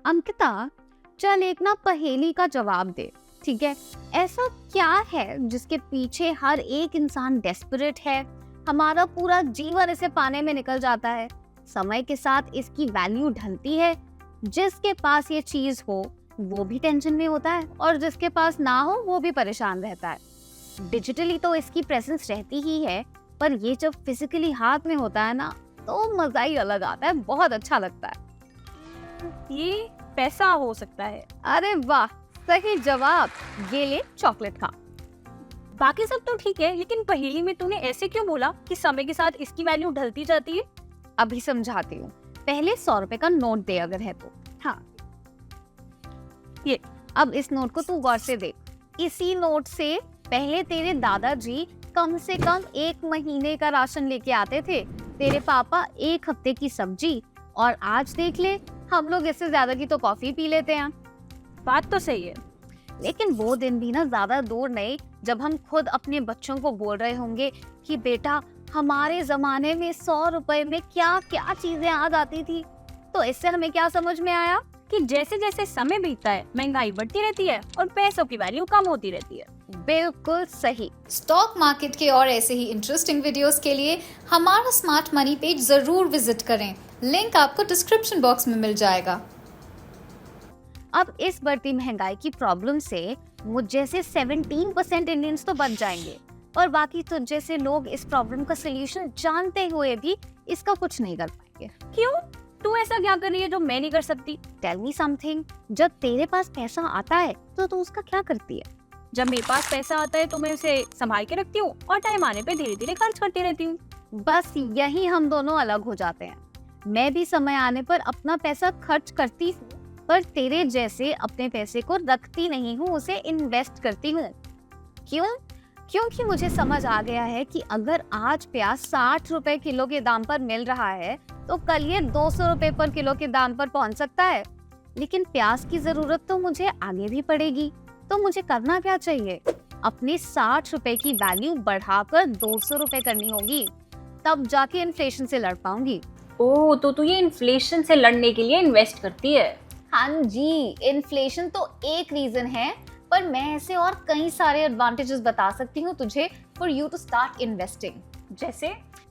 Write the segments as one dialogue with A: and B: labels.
A: अंकिता, चल एक ना पहेली का जवाब दे, ठीक है? ऐसा क्या है जिसके पीछे हर एक इंसान डेस्परेट है, हमारा पूरा जीवन इसे पाने में निकल जाता है, समय के साथ इसकी वैल्यू ढलती है, जिसके पास ये चीज हो वो भी टेंशन में होता है और जिसके पास ना हो वो भी परेशान रहता है। डिजिटली तो इसकी प्रेजेंस रहती ही है, पर ये जब फिजिकली हाथ में होता है ना तो मजा ही अलग आता है, बहुत अच्छा लगता है।
B: ये पैसा हो सकता है।
A: अरे वाह, सही जवाब। ये ले चॉकलेट खा।
B: बाकी सब तो ठीक है, लेकिन पहेली में तूने ऐसे क्यों बोला कि समय के साथ इसकी वैल्यू ढलती जाती है?
A: अभी समझाती हूँ। पहले 100 रुपए का नोट दे अगर है तो।
B: हाँ,
A: ये अब इस नोट को तू गौर से देख। इसी नोट से पहले तेरे दादाजी कम से कम 1 महीने का राशन लेके आते थे, तेरे पापा 1 हफ्ते की सब्जी, और आज देख ले हम लोग इससे ज्यादा की तो कॉफी पी लेते हैं।
B: बात तो सही है।
A: लेकिन वो दिन भी ना ज्यादा दूर नहीं जब हम खुद अपने बच्चों को बोल रहे होंगे कि बेटा हमारे जमाने में 100 रुपए में क्या क्या चीजें आ जाती थी। तो इससे हमें क्या समझ में आया
B: कि जैसे जैसे समय बीतता है महंगाई बढ़ती रहती है और पैसों की वैल्यू कम होती रहती है।
A: बिल्कुल सही।
C: स्टॉक मार्केट के और ऐसे ही इंटरेस्टिंग वीडियोस के लिए हमारा स्मार्ट मनी पेज जरूर विजिट करें। लिंक आपको डिस्क्रिप्शन बॉक्स में मिल जाएगा।
A: अब इस बढ़ती महंगाई की प्रॉब्लम से मुझ जैसे 17% इंडियंस तो बच जाएंगे, और बाकी तो जैसे लोग इस प्रॉब्लम का सोल्यूशन जानते हुए भी इसका कुछ नहीं कर पाएंगे।
B: क्यों? तू ऐसा क्या कर रही है जो मैं नहीं कर सकती?
A: Tell me something. जब तेरे पास पैसा आता है तो तू उसका क्या करती है?
B: जब मेरे पास पैसा आता है तो मैं उसे संभाल के रखती हूँ और टाइम आने पे धीरे धीरे खर्च करती रहती हूँ।
A: बस यही हम दोनों अलग हो जाते हैं। मैं भी समय आने पर अपना पैसा खर्च करती हूँ, पर तेरे जैसे अपने पैसे को रखती नहीं हूँ, उसे इन्वेस्ट करती हूँ। क्यों? क्योंकि मुझे समझ आ गया है कि अगर आज प्याज 60 रुपए किलो के दाम पर मिल रहा है तो कल ये 200 रुपए पर किलो के दाम पर पहुंच सकता है। लेकिन प्याज की जरूरत तो मुझे आगे भी पड़ेगी, तो मुझे करना क्या चाहिए? अपने 60 रुपए की वैल्यू बढ़ाकर 200 रुपए करनी होगी, तब जाके इन्फ्लेशन से लड़ पाऊंगी।
B: ओह, तो तू ये इन्फ्लेशन से लड़ने के लिए इन्वेस्ट करती है?
A: हाँ जी, इन्फ्लेशन तो एक रीजन है, पर मैं ऐसे और कई सारे एडवांटेजेस बता सकती हूँ तुझे for you to start investing.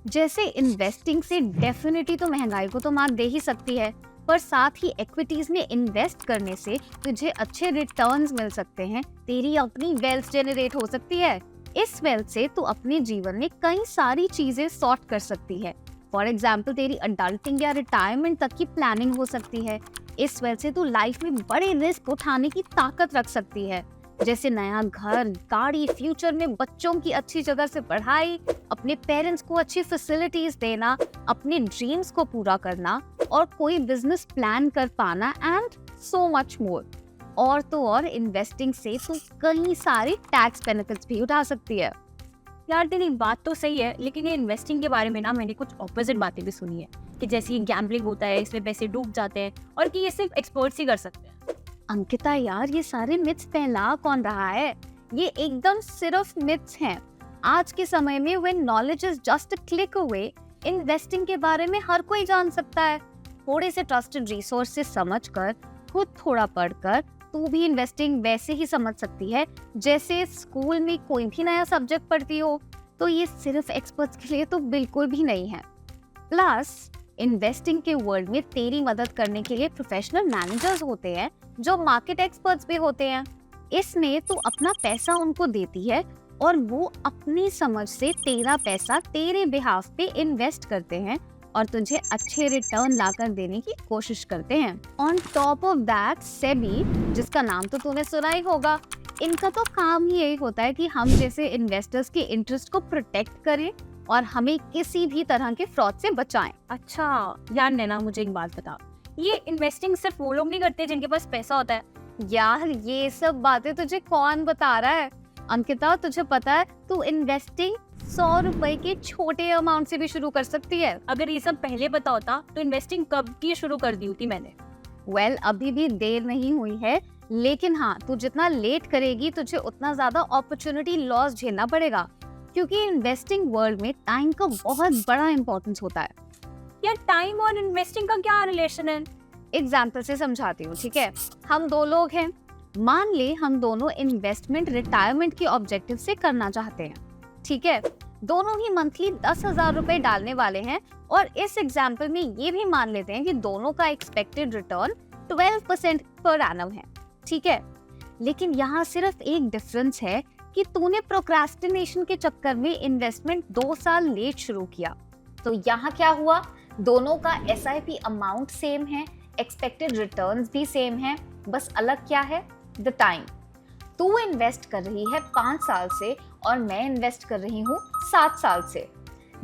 A: जैसे इन्वेस्टिंग से डेफिनेटली तो महंगाई को तो मात दे ही सकती है, पर साथ ही इक्विटीज में इन्वेस्ट करने से तुझे अच्छे रिटर्न्स मिल सकते हैं, तेरी अपनी वेल्थ जनरेट हो सकती है। इस वेल्थ से तू अपने जीवन में कई सारी चीजें सॉर्ट कर सकती है। फॉर एग्जाम्पल तेरी अडल्टिंग या रिटायरमेंट तक की प्लानिंग हो सकती है। इस वजह से तू लाइफ में बड़े रिस्क उठाने की ताकत रख सकती है, जैसे नया घर, गाड़ी, फ्यूचर में बच्चों की अच्छी जगह से पढ़ाई, अपने पेरेंट्स को अच्छी फैसिलिटीज देना, अपने ड्रीम्स को पूरा करना, और कोई बिजनेस प्लान कर पाना, एंड सो मच मोर। और तो और इन्वेस्टिंग से तू कई सारे टैक्स बेनिफिट्स भी उठा सकती है।
B: यार तेरी बात तो सही है, लेकिन ये इन्वेस्टिंग के बारे में ना मैंने कुछ ऑपोजिट बातें भी सुनी है कि जैसे ये गैम्बलिंग होता है, इसमें पैसे डूब जाते हैं और कि ये सिर्फ एक्सपर्ट्स ही कर सकते हैं।
A: अंकिता यार, ये सारे मिथ्स फैला कौन रहा है? ये एकदम सिर्फ मिथ्स हैं। आज के समय में when knowledge is just a click away, investing के बारे में हर कोई जान सकता है। थोड़े से ट्रस्टेड रिसोर्स से समझकर, खुद थोड़ा पढ़कर तू भी इन्वेस्टिंग वैसे ही समझ सकती है जैसे स्कूल में कोई भी नया सब्जेक्ट पढ़ती हो। तो ये सिर्फ एक्सपर्ट्स के लिए तो बिल्कुल भी नहीं है। प्लस इन्वेस्टिंग के वर्ल्ड में तेरी मदद करने के लिए प्रोफेशनल मैनेजर्स होते हैं जो मार्केट एक्सपर्ट्स भी होते हैं। इसमें तू अपना पैसा उनको देती है और वो अपनी समझ से तेरा पैसा तेरे बिहाफ पे इन्वेस्ट करते हैं और तुझे अच्छे रिटर्न लाकर देने की कोशिश करते हैं। On top of that SEBI, जिसका नाम तो तूने सुना ही होगा, इनका तो काम ही यही होता है कि हम जैसे इन्वेस्टर्स के इंटरेस्ट को प्रोटेक्ट करें और हमें किसी भी तरह के फ्रॉड से बचाएं।
B: अच्छा यार नैना, मुझे एक बात बता, ये इन्वेस्टिंग सिर्फ वो लोग नहीं करते जिनके पास पैसा होता है?
A: यार ये सब बातें तुझे कौन बता रहा है? अंकिता, तुझे पता है तू इन्वेस्टिंग 100 रुपए के छोटे अमाउंट से भी शुरू कर सकती है।
B: अगर ये सब पहले पता होता तो इन्वेस्टिंग कब की शुरू कर दी होती मैंने।
A: वेल, अभी भी देर नहीं हुई है, लेकिन हाँ, तू जितना लेट करेगी तुझे उतना ज्यादा अपॉर्चुनिटी लॉस झेलना पड़ेगा, क्योंकि इन्वेस्टिंग वर्ल्ड में टाइम का बहुत बड़ा इंपॉर्टेंस होता है।
B: यार टाइम और इन्वेस्टिंग का क्या रिलेशन है?
A: एग्जाम्पल से समझाती हूँ, ठीक है। हम दो लोग हैं, मान ले हम दोनों इन्वेस्टमेंट रिटायरमेंट के ऑब्जेक्टिव से करना चाहते हैं, ठीक है। दोनों ही मंथली 10,000 रुपए डालने वाले हैं और इस एग्जाम्पल में ये भी मान लेते हैं कि दोनों का एक्सपेक्टेड रिटर्न 12% पर एनम है, ठीक है। लेकिन यहाँ सिर्फ एक डिफरेंस है कि तूने प्रोक्रास्टिनेशन के चक्कर में इन्वेस्टमेंट 2 साल लेट शुरू किया। तो यहाँ क्या हुआ, दोनों का SIP अमाउंट सेम है, एक्सपेक्टेड रिटर्न्स भी सेम है, बस अलग क्या है, द टाइम। तू इन्वेस्ट कर रही है 5 साल से और मैं इन्वेस्ट कर रही हूँ 7 साल से,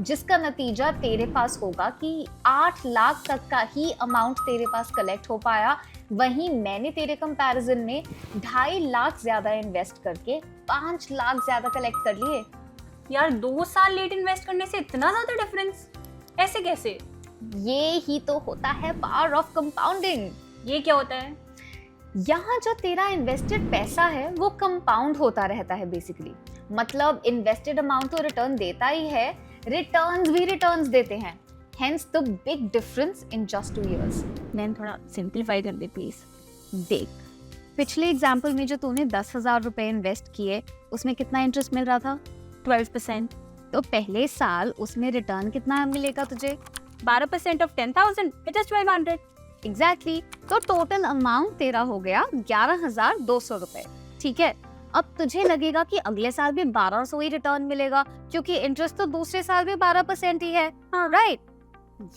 A: जिसका नतीजा तेरे पास होगा कि 8 लाख तक का ही अमाउंट तेरे पास कलेक्ट हो पाया। वहीं मैंने तेरे कंपैरिजन में 2.5 लाख ज्यादा इन्वेस्ट करके 5 लाख ज्यादा कलेक्ट कर लिए।
B: यार 2 साल लेट इन्वेस्ट करने से इतना ज्यादा डिफरेंस, ऐसे कैसे?
A: ये ही तो होता है पावर ऑफ कंपाउंडिंग।
B: ये क्या होता है?
A: यहाँ जो तेरा इन्वेस्टेड पैसा है वो कंपाउंड होता रहता है बेसिकली। मतलब इन्वेस्टेड अमाउंट तो रिटर्न देता ही है, रिटर्न्स भी रिटर्न्स देते हैं। Hence the big difference in just 2 years।
B: Ma'am थोड़ा सिंपलीफाई कर दे प्लीज।
A: देख, पिछले एग्जाम्पल में जो तूने 10,000 रुपए इन्वेस्ट किए उसमें कितना इंटरेस्ट मिल रहा था?
B: 12%।
A: तो पहले साल उसमें रिटर्न कितना मिलेगा तुझे?
B: 12% ऑफ 10,000 इट इज 1200।
A: एग्जैक्टली। तो टोटल अमाउंट तेरा हो गया 11,200 रुपए, ठीक है। अब तुझे लगेगा कि अगले साल भी 1200 ही रिटर्न मिलेगा क्योंकि इंटरेस्ट तो दूसरे साल भी 12% ही है, हाँ राइट।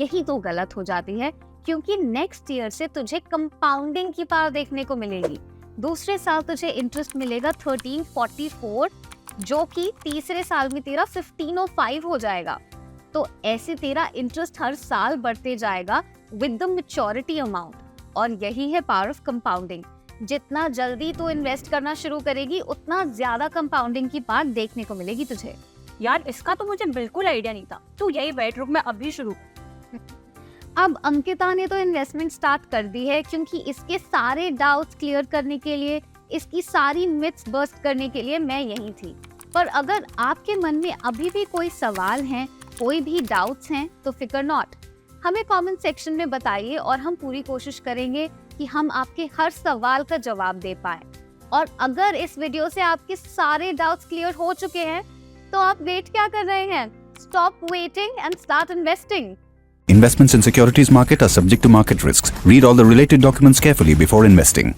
A: यही तो गलत हो जाती है क्योंकि नेक्स्ट ईयर से तुझे कंपाउंडिंग की पावर देखने को मिलेगी। दूसरे साल तुझे इंटरेस्ट मिलेगा 1344, जो कि तीसरे साल में तेरा 1505 हो जाएगा। तो ऐसे तेरा इंटरेस्ट हर साल बढ़ते जाएगा विद द मैच्योरिटी अमाउंट। और यही है पावर ऑफ कंपाउंडिंग। जितना जल्दी तू इन्वेस्ट करना शुरू करेगी उतना ज्यादा कंपाउंडिंग की पार्ट देखने को मिलेगी तुझे।
B: यार इसका तो मुझे बिल्कुल आइडिया नहीं था। तू यही बैठ, रुक मैं अभी शुरू।
A: अब अंकिता ने तो इन्वेस्टमेंट स्टार्ट कर दी है क्योंकि इसके सारे डाउट्स क्लियर करने के लिए, इसकी सारी मिथ्स बस्ट करने के लिए मैं यही थी। पर अगर आपके मन में अभी भी कोई सवाल हैं, कोई भी डाउट्स हैं तो फिकर नॉट, हमें कमेंट सेक्शन में बताइए और हम पूरी कोशिश करेंगे कि हम आपके हर सवाल का जवाब दे पाएं। और अगर इस वीडियो से आपके सारे डाउट्स क्लियर हो चुके हैं तो आप वेट क्या कर रहे हैं? Stop waiting and start investing.
D: Investments in securities market are subject to market risks. Read all the related documents carefully before investing.